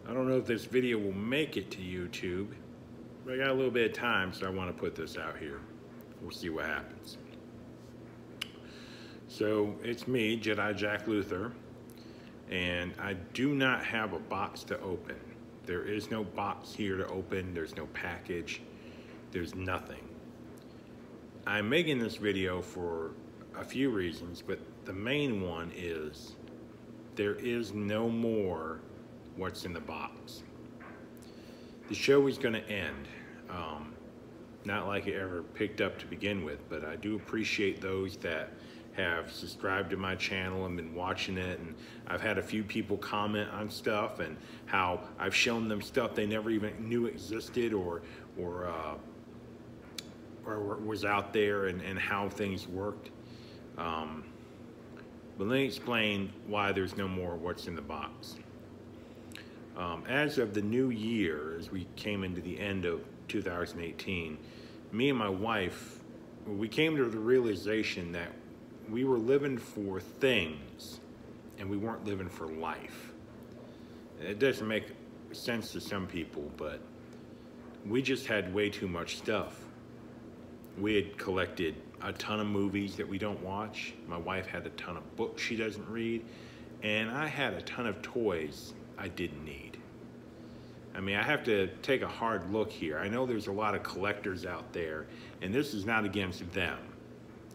I don't know if this video will make it to YouTube, but I got a little bit of time, so I want to put this out here. We'll see what happens. So it's me, Jedi Jack Luther, and I do not have a box to open. There is no box here to open. There's no package. There's nothing. I'm making this video for a few reasons, but the main one is there is no more what's in the box. The show is going to end. Not like it ever picked up to begin with, but I do appreciate those that have subscribed to my channel and been watching it, and I've had a few people comment on stuff and how I've shown them stuff they never even knew existed or was out there, and how things worked. But let me explain why there's no more what's in the box. As of the new year, as we came into the end of 2018, me and my wife, we came to the realization that we were living for things and we weren't living for life. It doesn't make sense to some people, but we just had way too much stuff. We had collected a ton of movies that we don't watch. My wife had a ton of books she doesn't read, and I had a ton of toys I didn't need. I mean, I have to take a hard look here. I know there's a lot of collectors out there, and this is not against them.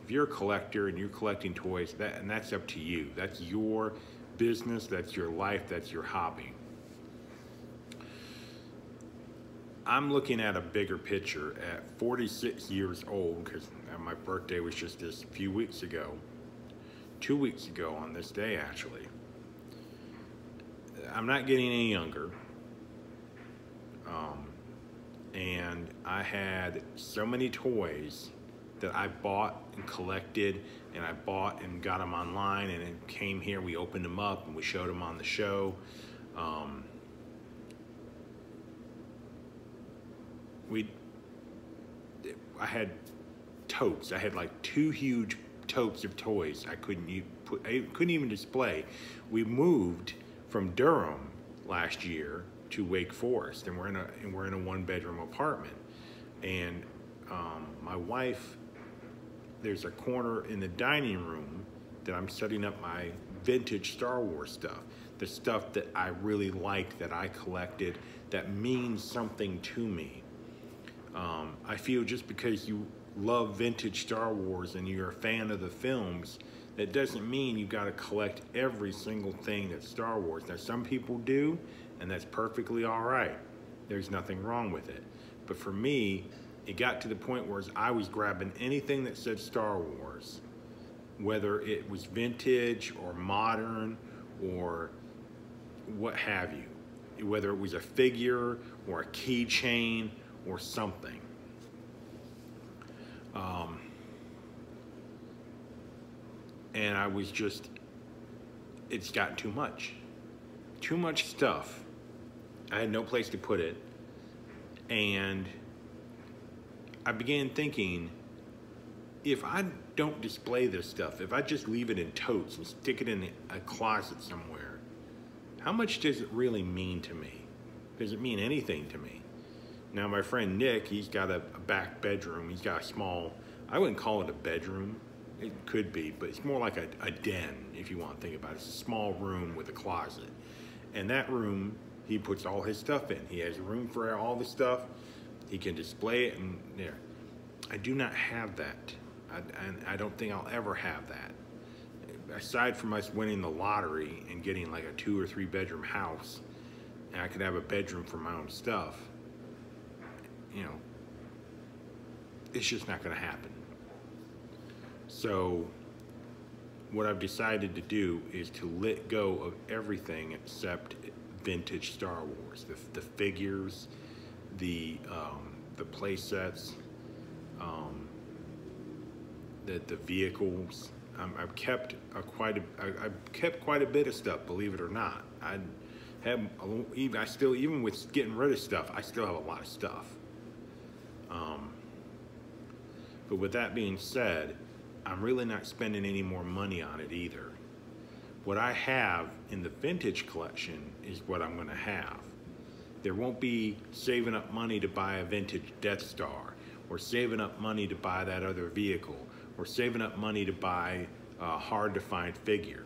If you're a collector and you're collecting toys, and that's up to you. That's your business, that's your life, that's your hobby. I'm looking at a bigger picture at 46 years old, because my birthday was just this few weeks ago. 2 weeks ago on this day, actually. I'm not getting any younger. And I had so many toys that I bought and collected, and I bought and got them online, and it came here, we opened them up and we showed them on the show. I had totes. I had like 2 huge totes of toys I couldn't even display. We moved from Durham last year to Wake Forest, and we're in a 1-bedroom apartment. And my wife, there's a corner in the dining room that I'm setting up my vintage Star Wars stuff, the stuff that I really like, that I collected, that means something to me. I feel just because you love vintage Star Wars and you're a fan of the films, that doesn't mean you got to collect every single thing that's Star Wars. Now, some people do, and that's perfectly all right. There's nothing wrong with it. But for me, it got to the point where I was grabbing anything that said Star Wars, whether it was vintage or modern or what have you, whether it was a figure or a keychain or something. And I was just, it's gotten too much. Too much stuff. I had no place to put it. And I began thinking, if I don't display this stuff, if I just leave it in totes and stick it in a closet somewhere, how much does it really mean to me? Does it mean anything to me? Now, my friend Nick, he's got a back bedroom. He's got a small, I wouldn't call it a bedroom. It could be, but it's more like a den, if you want to think about it. It's a small room with a closet. And that room, he puts all his stuff in. He has room for all the stuff. He can display it, and there. I do not have that. And I don't think I'll ever have that. Aside from us winning the lottery and getting like a 2 or 3 bedroom house, and I could have a bedroom for my own stuff, you know, it's just not going to happen. So what I've decided to do is to let go of everything except vintage Star Wars, the figures, the play sets, the vehicles. I've kept quite a bit of stuff, believe it or not. I still, even with getting rid of stuff, I still have a lot of stuff. But with that being said, I'm really not spending any more money on it either. What I have in the vintage collection is what I'm going to have. There won't be saving up money to buy a vintage Death Star, or saving up money to buy that other vehicle, or saving up money to buy a hard-to-find figure.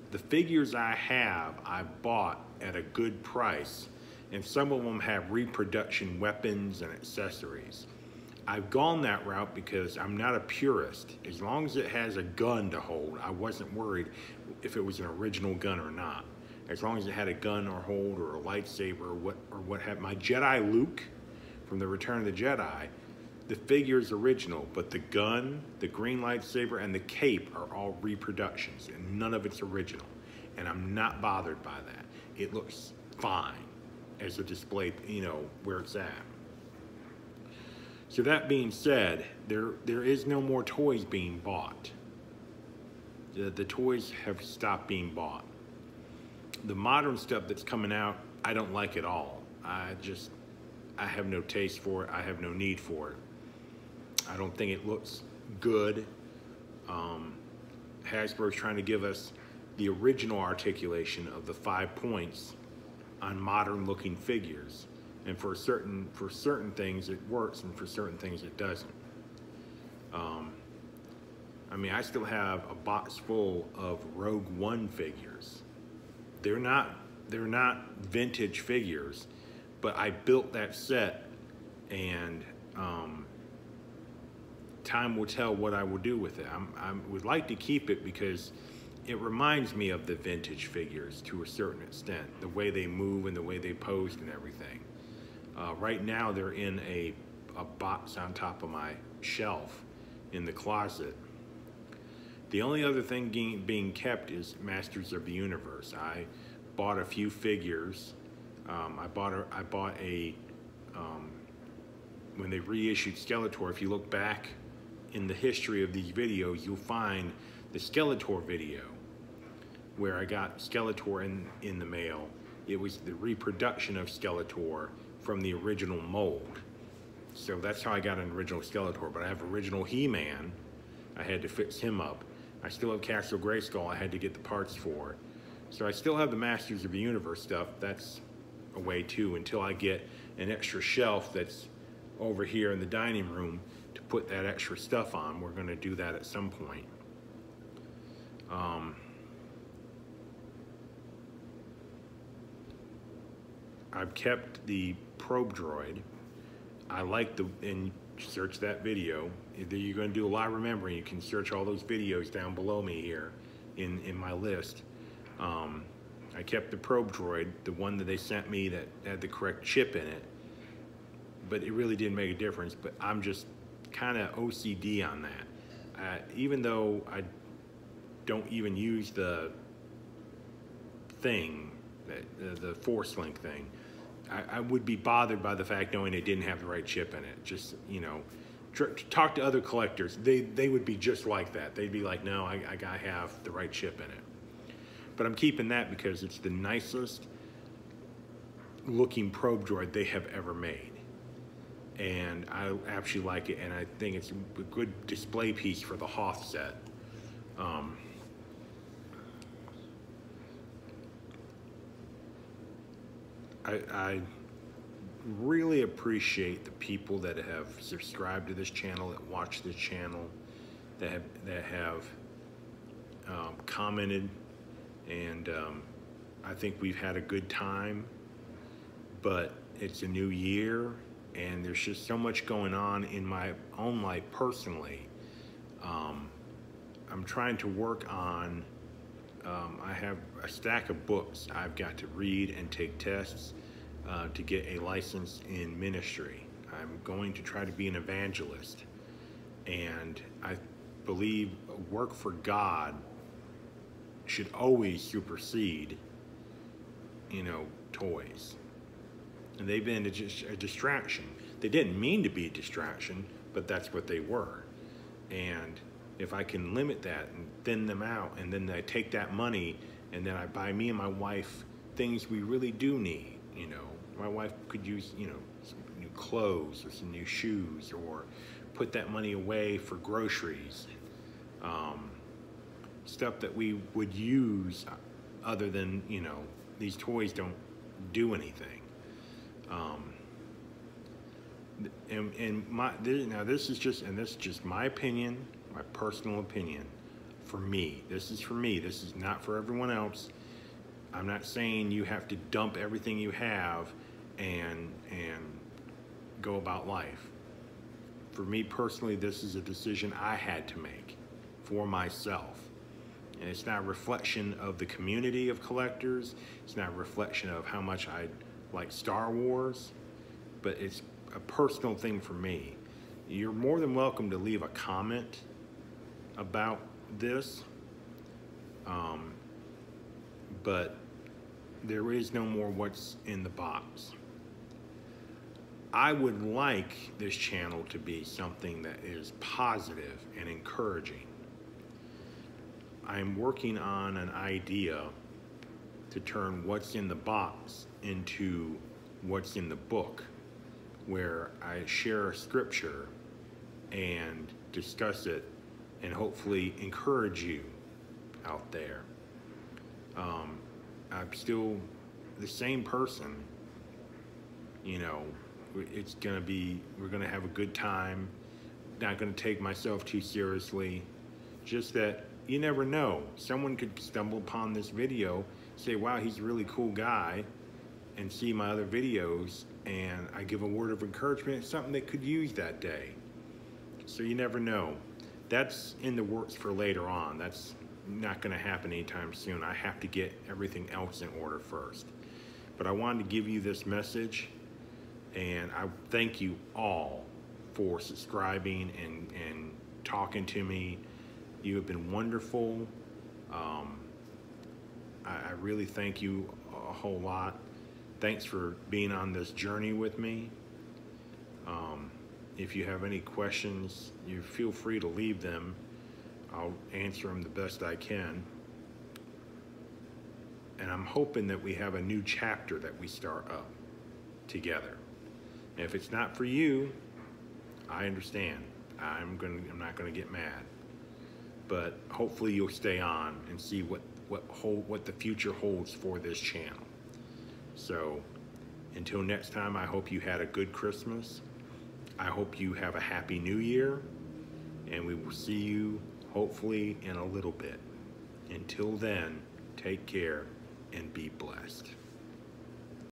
The figures I have, I bought at a good price, and some of them have reproduction weapons and accessories. I've gone that route because I'm not a purist. As long as it has a gun to hold, I wasn't worried if it was an original gun or not. As long as it had a gun or hold or a lightsaber or what have. My Jedi Luke from the Return of the Jedi, the figure is original, but the gun, the green lightsaber, and the cape are all reproductions, and none of it's original. And I'm not bothered by that. It looks fine as a display, you know, where it's at. So that being said, there is no more toys being bought. The toys have stopped being bought. The modern stuff that's coming out, I don't like at all. I have no taste for it. I have no need for it. I don't think it looks good. Hasbro's trying to give us the original articulation of the 5 points on modern looking figures. And for certain things it works, and for certain things it doesn't. I mean, I still have a box full of Rogue One figures. They're not vintage figures, but I built that set, and time will tell what I will do with it. I would like to keep it because it reminds me of the vintage figures to a certain extent, the way they move and the way they pose and everything. Right now they're in a box on top of my shelf in the closet. The only other thing being kept is Masters of the Universe. I bought a few figures. I bought a when they reissued Skeletor, if you look back in the history of these videos, you'll find the Skeletor video where I got Skeletor in the mail. It was the reproduction of Skeletor from the original mold. So that's how I got an original Skeletor, but I have original He-Man. I had to fix him up. I still have Castle Grayskull I had to get the parts for. So I still have the Masters of the Universe stuff. That's away too, until I get an extra shelf that's over here in the dining room to put that extra stuff on. We're gonna do that at some point. I've kept the probe droid. I like and search that video. You're going to do a lot of remembering. You can search all those videos down below me here in my list. I kept the probe droid, the one that they sent me that had the correct chip in it, but it really didn't make a difference. But I'm just kind of OCD on that. Even though I don't even use the thing, the Force Link thing, I would be bothered by the fact knowing it didn't have the right chip in it. Just, you know, talk to other collectors. They would be just like that. They'd be like, no, I gotta have the right chip in it. But I'm keeping that because it's the nicest looking probe droid they have ever made. And I actually like it, and I think it's a good display piece for the Hoth set. I really appreciate the people that have subscribed to this channel, that watch this channel, that have commented, and I think we've had a good time. But it's a new year, and there's just so much going on in my own life personally. I'm trying to work on. I have a stack of books I've got to read and take tests to get a license in ministry. I'm going to try to be an evangelist, and I believe work for God should always supersede, you know, toys. And they've been just a distraction. They didn't mean to be a distraction, but that's what they were. And if I can limit that and thin them out, and then I take that money and then I buy me and my wife things we really do need, you know. My wife could use, you know, some new clothes or some new shoes, or put that money away for groceries. Stuff that we would use other than, you know, these toys don't do anything. Now this is just my opinion, my personal opinion. For me, this is for me. This is not for everyone else. I'm not saying you have to dump everything you have and go about life. For me personally, this is a decision I had to make for myself. And it's not a reflection of the community of collectors. It's not a reflection of how much I like Star Wars, but it's a personal thing for me. You're more than welcome to leave a comment about this, but there is no more what's in the box. I would like this channel to be something that is positive and encouraging. I'm working on an idea to turn what's in the box into what's in the book, where I share a scripture and discuss it and hopefully encourage you out there. I'm still the same person, you know. We're gonna have a good time, not gonna take myself too seriously. Just that you never know, someone could stumble upon this video, say, wow, he's a really cool guy, and see my other videos, and I give a word of encouragement, something they could use that day. So you never know. That's in the works for later on. That's not gonna happen anytime soon. I have to get everything else in order first. But I wanted to give you this message, and I thank you all for subscribing and talking to me. You have been wonderful. I really thank you a whole lot. Thanks for being on this journey with me. If you have any questions, you feel free to leave them. I'll answer them the best I can. And I'm hoping that we have a new chapter that we start up together. And if it's not for you, I understand. I'm not gonna get mad. But hopefully you'll stay on and see what the future holds for this channel. So until next time, I hope you had a good Christmas. I hope you have a happy New Year, and we will see you hopefully in a little bit. Until then, take care and be blessed.